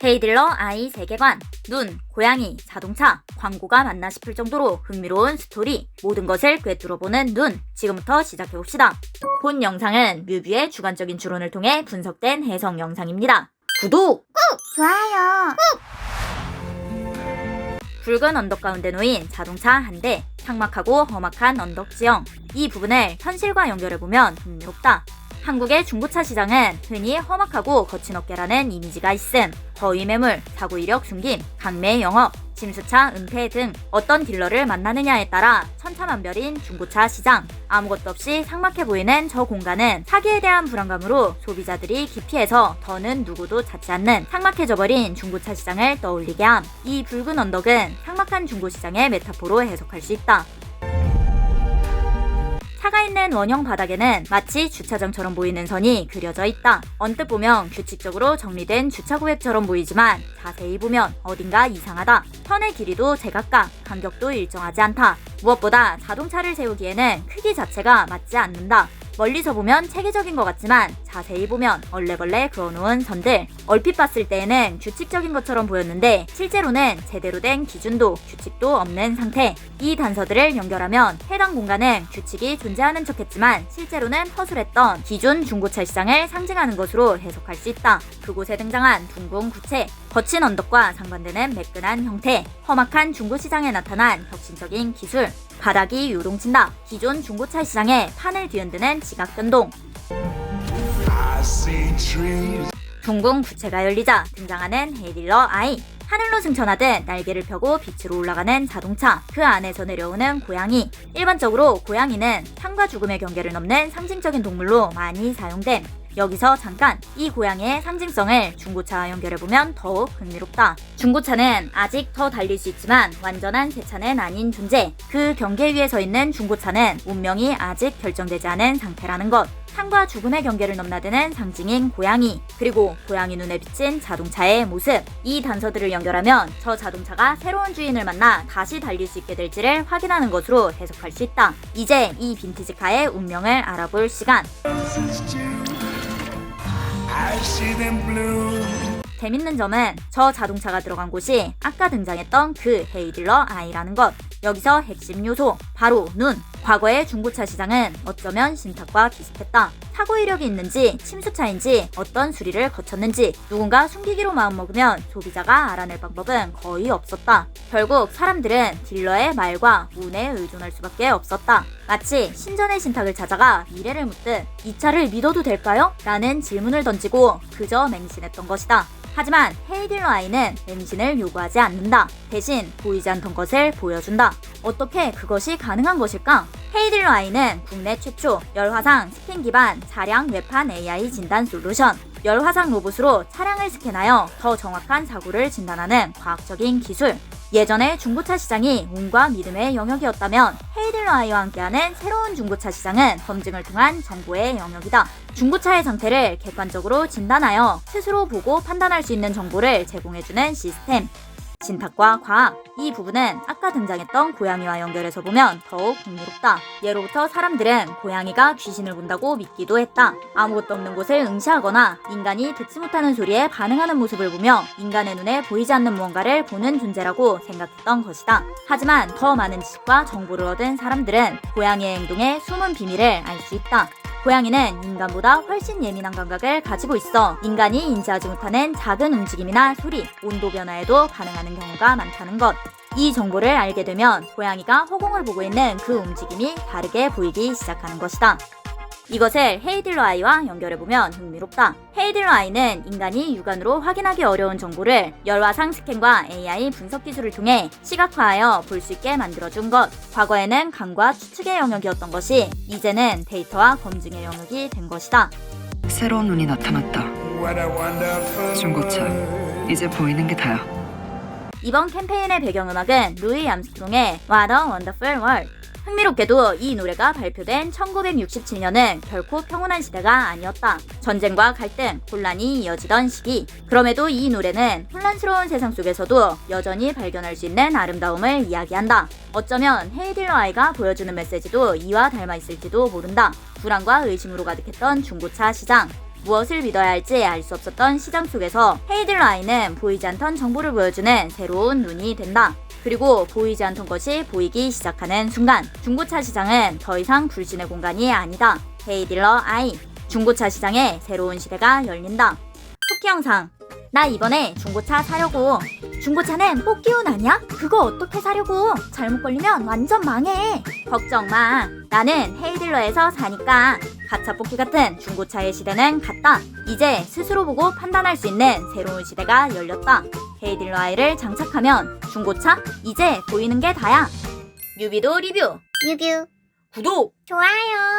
헤이딜러 아이 세계관, 눈, 고양이, 자동차, 광고가 맞나 싶을 정도로 흥미로운 스토리, 모든 것을 꿰뚫어보는 눈, 지금부터 시작해봅시다. 본 영상은 뮤비의 주관적인 추론을 통해 분석된 해석 영상입니다. 구독! 꾹! 좋아요! 꾹! 붉은 언덕 가운데 놓인 자동차 한 대, 삭막하고 험악한 언덕 지형, 이 부분을 현실과 연결해보면 흥미롭다. 한국의 중고차 시장은 흔히 험악하고 거친 어깨라는 이미지가 있음. 허위 매물, 사고 이력 숨김, 강매 영업, 침수차 은폐 등 어떤 딜러를 만나느냐에 따라 천차만별인 중고차 시장. 아무것도 없이 삭막해 보이는 저 공간은 사기에 대한 불안감으로 소비자들이 기피해서 더는 누구도 찾지 않는 삭막해져버린 중고차 시장을 떠올리게 함. 이 붉은 언덕은 삭막한 중고시장의 메타포로 해석할 수 있다. 차가 있는 원형 바닥에는 마치 주차장처럼 보이는 선이 그려져 있다. 언뜻 보면 규칙적으로 정리된 주차구역처럼 보이지만 자세히 보면 어딘가 이상하다. 선의 길이도 제각각, 간격도 일정하지 않다. 무엇보다 자동차를 세우기에는 크기 자체가 맞지 않는다. 멀리서 보면 체계적인 것 같지만 자세히 보면 얼레벌레 그어놓은 선들, 얼핏 봤을 때에는 규칙적인 것처럼 보였는데 실제로는 제대로 된 기준도 규칙도 없는 상태. 이 단서들을 연결하면 해당 공간은 규칙이 존재하는 척했지만 실제로는 허술했던 기존 중고차 시장을 상징하는 것으로 해석할 수 있다. 그곳에 등장한 둥근 구체, 거친 언덕과 상반되는 매끈한 형태, 험악한 중고시장에 나타난 혁신적인 기술, 바닥이 요동친다. 기존 중고차 시장에 판을 뒤흔드는 지각 변동. 둥근 구체가 열리자 등장하는 헤이딜러 아이. 하늘로 승천하듯 날개를 펴고 빛으로 올라가는 자동차, 그 안에서 내려오는 고양이. 일반적으로 고양이는 삶과 죽음의 경계를 넘는 상징적인 동물로 많이 사용됨. 여기서 잠깐 이 고양이의 상징성을 중고차와 연결해보면 더욱 흥미롭다. 중고차는 아직 더 달릴 수 있지만 완전한 새 차는 아닌 존재. 그 경계 위에 서 있는 중고차는 운명이 아직 결정되지 않은 상태라는 것. 삶과 죽음의 경계를 넘나드는 상징인 고양이, 그리고 고양이 눈에 비친 자동차의 모습. 이 단서들을 연결하면 저 자동차가 새로운 주인을 만나 다시 달릴 수 있게 될지를 확인하는 것으로 해석할 수 있다. 이제 이 빈티지카의 운명을 알아볼 시간. 재밌는 점은 저 자동차가 들어간 곳이 아까 등장했던 그 헤이딜러 아이라는 것. 여기서 핵심 요소, 바로 눈. 과거의 중고차 시장은 어쩌면 신탁과 비슷했다. 사고 이력이 있는지, 침수차인지, 어떤 수리를 거쳤는지 누군가 숨기기로 마음먹으면 소비자가 알아낼 방법은 거의 없었다. 결국 사람들은 딜러의 말과 운에 의존할 수밖에 없었다. 마치 신전의 신탁을 찾아가 미래를 묻듯 이 차를 믿어도 될까요? 라는 질문을 던지고 그저 맹신했던 것이다. 하지만 헤이딜러 아이는 맹신을 요구하지 않는다. 대신 보이지 않던 것을 보여준다. 어떻게 그것이 가능한 것일까? 헤이딜러 아이는 국내 최초 열화상 스캔 기반 차량 외판 AI 진단 솔루션. 열화상 로봇으로 차량을 스캔하여 더 정확한 사고를 진단하는 과학적인 기술. 예전의 중고차 시장이 운과 믿음의 영역이었다면 헤이딜러 아이와 함께하는 새로운 중고차 시장은 검증을 통한 정보의 영역이다. 중고차의 상태를 객관적으로 진단하여 스스로 보고 판단할 수 있는 정보를 제공해주는 시스템. 신탁과 과학, 이 부분은 아까 등장했던 고양이와 연결해서 보면 더욱 흥미롭다. 예로부터 사람들은 고양이가 귀신을 본다고 믿기도 했다. 아무것도 없는 곳을 응시하거나 인간이 듣지 못하는 소리에 반응하는 모습을 보며 인간의 눈에 보이지 않는 무언가를 보는 존재라고 생각했던 것이다. 하지만 더 많은 지식과 정보를 얻은 사람들은 고양이의 행동의 숨은 비밀을 알 수 있다. 고양이는 인간보다 훨씬 예민한 감각을 가지고 있어 인간이 인지하지 못하는 작은 움직임이나 소리, 온도 변화에도 반응하는 경우가 많다는 것. 이 정보를 알게 되면 고양이가 허공을 보고 있는 그 움직임이 다르게 보이기 시작하는 것이다. 이것을 헤이딜러 아이와 연결해보면 흥미롭다. 헤이딜러 아이는 인간이 육안으로 확인하기 어려운 정보를 열화상 스캔과 AI 분석 기술을 통해 시각화하여 볼 수 있게 만들어준 것. 과거에는 감과 추측의 영역이었던 것이 이제는 데이터와 검증의 영역이 된 것이다. 새로운 눈이 나타났다. 중고차, 이제 보이는 게 다야. 이번 캠페인의 배경음악은 루이 암스트롱의 What a Wonderful World. 흥미롭게도 이 노래가 발표된 1967년은 결코 평온한 시대가 아니었다. 전쟁과 갈등, 혼란이 이어지던 시기. 그럼에도 이 노래는 혼란스러운 세상 속에서도 여전히 발견할 수 있는 아름다움을 이야기한다. 어쩌면 헤이딜러 아이가 보여주는 메시지도 이와 닮아 있을지도 모른다. 불안과 의심으로 가득했던 중고차 시장. 무엇을 믿어야 할지 알 수 없었던 시장 속에서 헤이즐러 아이는 보이지 않던 정보를 보여주는 새로운 눈이 된다. 그리고 보이지 않던 것이 보이기 시작하는 순간 중고차 시장은 더 이상 불신의 공간이 아니다. 헤이즐러 아이, 중고차 시장에 새로운 시대가 열린다. 쿠키 영상. 나 이번에 중고차 사려고. 중고차는 뽑기운 아니야? 그거 어떻게 사려고? 잘못 걸리면 완전 망해. 걱정 마. 나는 헤이즐러에서 사니까. 가차 뽑기 같은 중고차의 시대는 갔다. 이제 스스로 보고 판단할 수 있는 새로운 시대가 열렸다. 헤이즐러 아이를 장착하면 중고차 이제 보이는 게 다야. 뮤비도 리뷰. 뮤뷰. 구독. 좋아요.